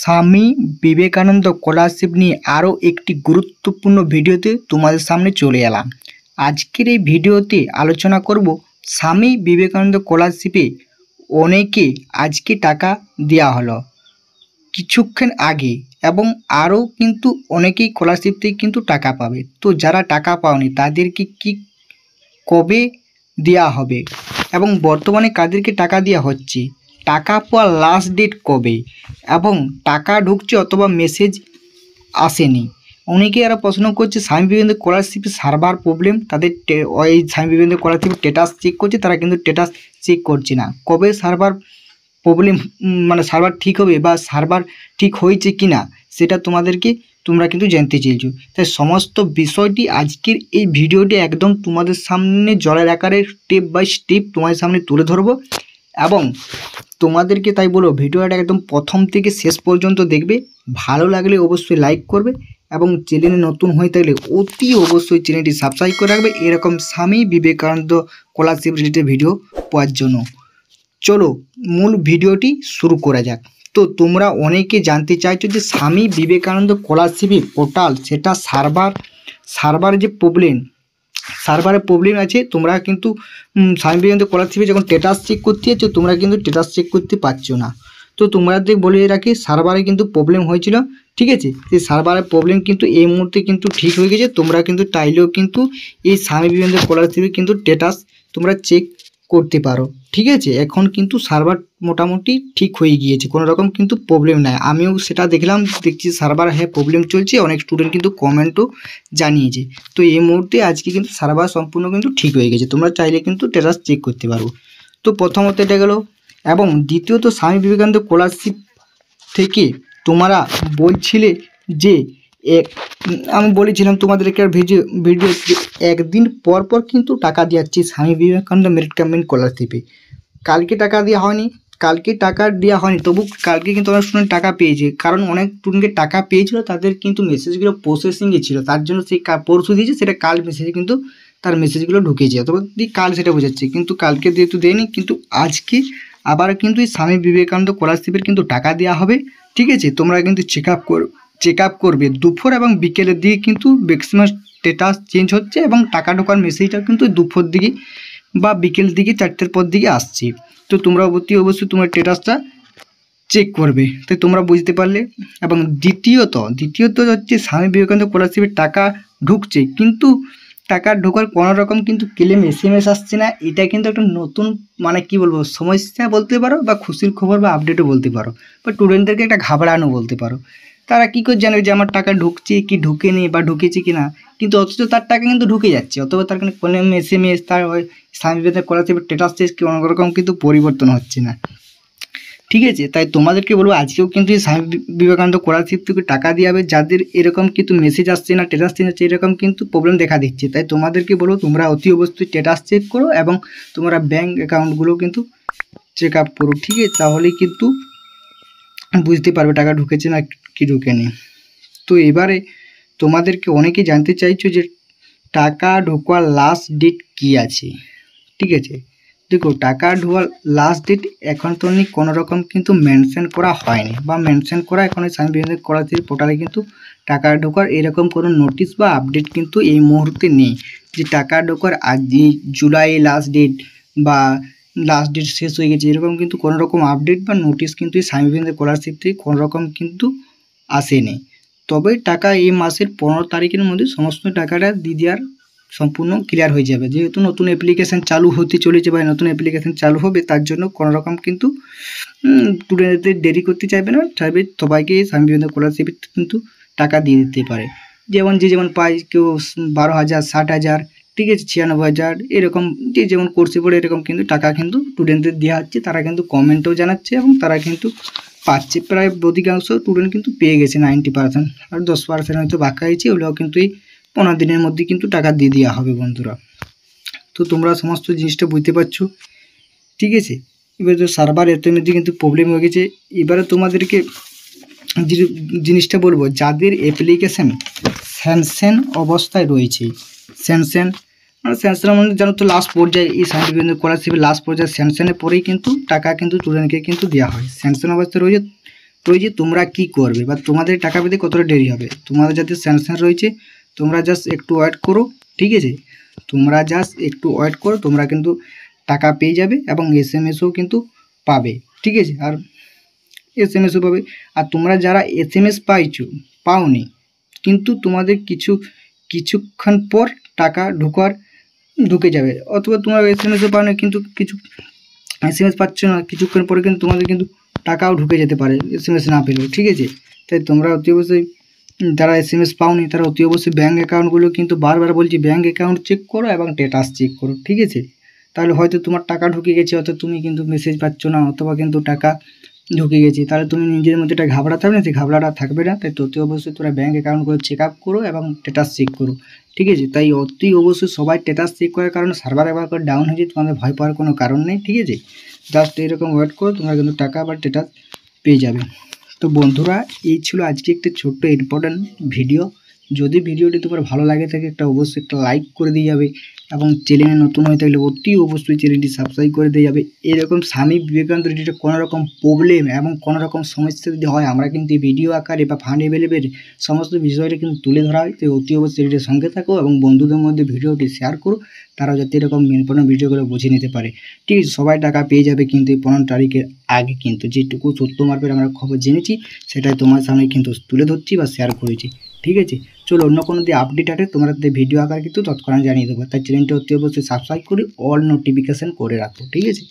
Swami Vivekananda scholarship নিয়ে আরও একটি গুরুত্বপূর্ণ ভিডিওতে তোমাদের সামনে চলে এলাম। আজকের এই ভিডিওতে আলোচনা করব স্বামী বিবেকানন্দ স্কলারশিপে অনেকে আজকে টাকা দেওয়া হলো কিছুক্ষণ আগে, এবং আরও কিন্তু অনেকেই স্কলারশিপ থেকে কিন্তু টাকা পাবে। তো যারা টাকা পাওনি তাদেরকে কি কবে দেওয়া হবে এবং বর্তমানে কাদেরকে টাকা দেওয়া হচ্ছে, টাকা পাওয়ার লাস্ট ডেট কবে, এবং টাকা ঢুকছে অথবা মেসেজ আসেনি। অনেকে আরও প্রশ্ন করছে স্বামী বিবেকানন্দ স্কলারশিপের সার্ভার প্রবলেম, তাদের ওই স্বামী বিবেকানন্দ স্কলারশিপের স্ট্যাটাস চেক করছে, তারা কিন্তু স্ট্যাটাস চেক করছে না। কবে সার্ভার প্রবলেম মানে সার্ভার ঠিক হবে বা সার্ভার ঠিক হয়েছে কি না সেটা তোমরা কিন্তু জানতে চেয়েছো। তাই সমস্ত বিষয়টি আজকের এই ভিডিওটি একদম তোমাদের সামনে জলের আকারে স্টেপ বাই স্টেপ তোমাদের সামনে তুলে ধরবো, এবং তোমাদেরকে তাই বলো ভিডিওটা একদম প্রথম থেকে শেষ পর্যন্ত দেখবে। ভালো লাগলে অবশ্যই লাইক করবে, এবং চ্যানেলে নতুন হয়ে থাকলে অতি অবশ্যই চ্যানেলটি সাবস্ক্রাইব করে রাখবে এরকম Swami Vivekananda scholarship related video পাওয়ার জন্য। চলো মূল ভিডিওটি শুরু করা যাক। তো তোমরা অনেকে জানতে চাইছো যে স্বামী বিবেকানন্দ স্কলারশিপের পোর্টাল, সেটা সার্ভার যে সার্ভারের প্রবলেম আছে। তোমরা কিন্তু স্বামী বিবেকানন্দ স্কলারশিপে যখন স্ট্যাটাস চেক করতে যাচ্ছ তোমরা কিন্তু স্ট্যাটাস চেক করতে পারছো না। তো তোমাদের বলে রাখি, সার্ভারে কিন্তু প্রবলেম হয়েছিল, ঠিক আছে। সেই সার্ভারের প্রবলেম কিন্তু এই মুহূর্তে কিন্তু ঠিক হয়ে গেছে। তোমরা কিন্তু চাইলেও কিন্তু এই স্বামী বিবেকানন্দ স্কলারশিপে কিন্তু স্ট্যাটাস তোমরা চেক করতে পারো, ঠিক আছে। এখন কিন্তু সার্ভার মোটামুটি ঠিক হয়ে গিয়েছে, কোনো রকম কিন্তু প্রবলেম নাই। আমিও সেটা দেখছি সার্ভার প্রবলেম চলছে, অনেক স্টুডেন্ট কিন্তু কমেন্টও জানিয়েছে। তো এই মুহূর্তে আজকে কিন্তু সার্ভার সম্পূর্ণ কিন্তু ঠিক হয়ে গেছে, তোমরা চাইলে কিন্তু স্ট্যাটাস চেক করতে পারো। তো প্রথমত এটা গেল, এবং দ্বিতীয়ত স্বামী বিবেকানন্দ স্কলারশিপ থেকে তোমরা বলছিলে যে আমি বলেছিলাম তোমাদের একটা ভিডিও একদিন পর পর কিন্তু টাকা দিয়াচ্ছি স্বামী বিবেকানন্দ মেরিট ক্যাম্পেইন স্কলারশিপে। কালকে টাকা দেওয়া হয়নি, তবু কালকে কিন্তু অনেক স্টুডেন্ট টাকা পেয়েছে, কারণ অনেক স্টুডেন্টকে টাকা পেয়েছিল, তাদের কিন্তু মেসেজগুলো প্রসেসিংয়ে ছিল, তার জন্য সেই পরশু দিয়েছে, সেটা কাল মেসেজে কিন্তু তার মেসেজগুলো ঢুকেছে, অথবা কাল সেটা বোঝাচ্ছে, কিন্তু কালকে যেহেতু দেয়নি, কিন্তু আজকে আবার কিন্তু এই স্বামী বিবেকানন্দ স্কলারশিপের কিন্তু টাকা দেওয়া হবে, ঠিক আছে। তোমরা কিন্তু চেক আপ করবে দুপুর এবং বিকেলের দিকে কিন্তু ম্যাক্সিমাম স্ট্যাটাস চেঞ্জ হচ্ছে, এবং টাকা ঢোকার মেসেজটা কিন্তু দুপুর দিকে বা বিকেল দিকে 4টের পর দিকে আসছে। তো তোমরা অবশ্যই তোমার স্ট্যাটাসটা চেক করবে। তাই তোমরা বুঝতে পারলে। এবং দ্বিতীয়ত হচ্ছে স্বামী বিবেকানন্দ স্কলারশিপের টাকা ঢুকছে, কিন্তু টাকা ঢোকার কোনো রকম কিন্তু ক্লেম SMS আসছে না। এটা কিন্তু একটা নতুন মানে কি বলবো সমস্যা বলতে পারো, বা খুশির খবর বা আপডেটও বলতে পারো, বা স্টুডেন্টদেরকে একটা ঘাবড়ানো বলতে পারো। তারা কী করে জানে যে আমার টাকা ঢুকছে কি ঢুকেনি বা ঢুকেছে কি না, কিন্তু অথচ তার টাকা কিন্তু ঢুকে যাচ্ছে, অথবা তার কোনো SMS তার ওই স্বামী বিবেকানন্দ স্কলারশিপের স্ট্যাটাস চেক কোনো রকম কিন্তু পরিবর্তন হচ্ছে না, ঠিক আছে। তাই তোমাদেরকে বলবো আজকেও কিন্তু এই স্বামী বিবেকানন্দ স্কলারশিপ থেকে টাকা দেওয়া হবে, যাদের এরকম কিন্তু মেসেজ আসছে না, স্ট্যাটাস চেঞ্জ হচ্ছে, এরকম কিন্তু প্রবলেম দেখা দিচ্ছে। তাই তোমাদেরকে বলবো তোমরা অতি অবশ্যই স্ট্যাটাস চেক করো, এবং তোমরা ব্যাঙ্ক অ্যাকাউন্টগুলো কিন্তু চেক আপ করো, ঠিক আছে। তাহলেই কিন্তু বুঝতে পারবে টাকা ঢুকেছে না কি ঢুকেনি। তো এবারে তোমাদেরকে অনেকে জানতে চাইছো যে টাকা ঢোকার লাস্ট ডেট কী আছে, ঠিক আছে। দেখো, টাকা ঢোকার লাস্ট ডেট এখন তো কোনো রকম কিন্তু মেনশন করা হয়নি, বা মেনশন করা এখন স্বামী বিবেকানন্দ স্কলারশিপ পোর্টালে কিন্তু টাকা ঢোকার এরকম কোনো নোটিশ বা আপডেট কিন্তু এই মুহূর্তে নেই, যে টাকা ঢোকার আজ জুলাই লাস্ট ডেট বা লাস্ট ডেট শেষ হয়ে গেছে, এরকম কিন্তু কোনো রকম আপডেট বা নোটিশ কিন্তু এই স্বামী বিবেকানন্দ স্কলারশিপ থেকে কোনো রকম কিন্তু আসেনি। তবে টাকা এই মাসের 15 তারিখের মধ্যে সমস্ত টাকাটা দিয়ে দেওয়ার সম্পূর্ণ ক্লিয়ার হয়ে যাবে, যেহেতু নতুন অ্যাপ্লিকেশান চালু হতে চলেছে বা নতুন অ্যাপ্লিকেশান চালু হবে, তার জন্য কোনো রকম কিন্তু স্টুডেন্টদের দেরি করতে চাইবে না, সবাইকে স্বামী বিবেকানন্দ স্কলারশিপ কিন্তু টাকা দিয়ে দিতে পারে। যেমন পায়, কেউ 12,000, 60,000, ঠিক আছে, 96,000, এরকম যে যেমন কোর্সে পড়ে এরকম কিন্তু টাকা কিন্তু স্টুডেন্টদের দেওয়া হচ্ছে। তারা কিন্তু কমেন্টেও জানাচ্ছে, এবং তারা কিন্তু পাচ্ছে, প্রায় অধিকাংশ স্টুডেন্ট কিন্তু পেয়ে গেছে 90%, আর 10% হয়তো বাকি আছে, ওগুলোও কিন্তু এই 15 দিনের মধ্যে কিন্তু টাকা দিয়ে দেওয়া হবে বন্ধুরা। তো তোমরা সমস্ত জিনিসটা বুঝতে পারছো, ঠিক আছে। এবার তো সার্ভার এর মধ্যে কিন্তু প্রবলেম হয়ে গেছে। এবারে তোমাদেরকে জিনিসটা বলবো, যাদের অ্যাপ্লিকেশান স্যাংশন অবস্থায় রয়েছে, স্যাংশনের মধ্যে জানো তো লাস্ট পর্যায়ে এই স্বামী বিবেকানন্দ স্কলারশিপের লাস্ট পর্যায়ে স্যাংশনের পরেই কিন্তু টাকা কিন্তু স্টুডেন্টকে কিন্তু দেওয়া হয়। স্যাংশন অবস্থায় রয়েছে তো এই যে তোমরা কি করবে বা তোমাদের টাকা পেতে কতটা দেরি হবে, তোমাদের যাতে স্যাংশন রয়েছে, তোমরা জাস্ট একটু ওয়েট করো, ঠিক আছে? তোমরা জাস্ট একটু ওয়েট করো, তোমরা কিন্তু টাকা পেয়ে যাবে এবং এসএমএসও কিন্তু পাবে, ঠিক আছে? আর এসএমএসও পাবে। আর তোমরা যারা এসএমএস পাওনি, কিন্তু তোমাদের কিছুক্ষণ পর টাকা ঢুকে যাবে, অথবা তোমরা এসএমএসও পাও না কিন্তু কিছু এসএমএস পাচ্ছ না, কিছুক্ষণ পরে কিন্তু তোমাদের কিন্তু টাকাও ঢুকে যেতে পারে এসএমএস না পেলেও, ঠিক আছে? তাই তোমরা অতি অবশ্যই যারা এসএমএস পাওনি তারা অতি অবশ্যই ব্যাঙ্ক অ্যাকাউন্টগুলো কিন্তু বারবার বলছি ব্যাঙ্ক অ্যাকাউন্ট চেক করো এবং স্ট্যাটাস চেক করো, ঠিক আছে? তাহলে হয়তো তোমার টাকা ঢুকে গেছে, অথবা তুমি কিন্তু মেসেজ পাচ্ছ না, অথবা কিন্তু টাকা ঢুকে গেছে, তাহলে তুমি নিজের মধ্যে একটা ঘাবড়াতে হবে না, সেই ঘাবড়াটা থাকবে না। তাই অতি অবশ্যই তোমরা ব্যাঙ্ক অ্যাকাউন্টগুলো চেক আপ করো এবং স্ট্যাটাস চেক করো, ঠিক আছে? তাই অতি অবশ্যই সবাই স্ট্যাটাস চেক করার কারণে সার্ভার একবার করে ডাউন হয়ে যায়, তোমাদের ভয় পাওয়ার কোনো কারণ নেই, ঠিক আছে? জাস্ট এরকম ওয়েট করো, তোমরা কিন্তু টাকা বা স্ট্যাটাস পেয়ে যাবে। তো বন্ধুরা, এই ছিল আজকে একটা ছোট্ট ইম্পর্ট্যান্ট ভিডিও। যদি ভিডিওটি তোমার ভালো লাগে থাকে অবশ্যই একটা লাইক করে দিয়ে যাবে, এবং চ্যানেলে নতুন হয়ে থাকলে অতি অবশ্যই চ্যানেলটি সাবস্ক্রাইব করে দিয়ে যাবে। এরকম স্বামী বিবেকানন্দ রিলেটেড কোনো রকম প্রবলেম এবং কোনো রকম সমস্যা যদি হয়, আমরা কিন্তু এই ভিডিও আকারে বা ফান্ড অ্যাভেলেবেল সমস্ত বিষয়টা কিন্তু তুলে ধরা হয়। তো অতি অবশ্যই চ্যানেলটির সঙ্গে থাকো এবং বন্ধুদের মধ্যে ভিডিওটি শেয়ার করো, তারাও যাতে এরকম ইম্পর্টেন্ট ভিডিওগুলো বুঝে নিতে পারে, ঠিক আছে? সবাই টাকা পেয়ে যাবে কিন্তু এই 15 তারিখের আগে। কিন্তু যেটুকু সত্য মার্ফেট আমরা খবর জেনেছি সেটাই তোমার সামনে কিন্তু তুলে ধরছি বা শেয়ার করেছি, ঠিক আছে? চলো, অন্য কোনো দিয়ে আপডেট আছে তোমরা ভিডিও আকার কিন্তু তৎক্ষণাৎ জানিয়ে দেবো। তাই চ্যানেলটি অতি অবশ্যই সাবস্ক্রাইব করে অল নোটিফিকেশান করে রাখো, ঠিক আছে?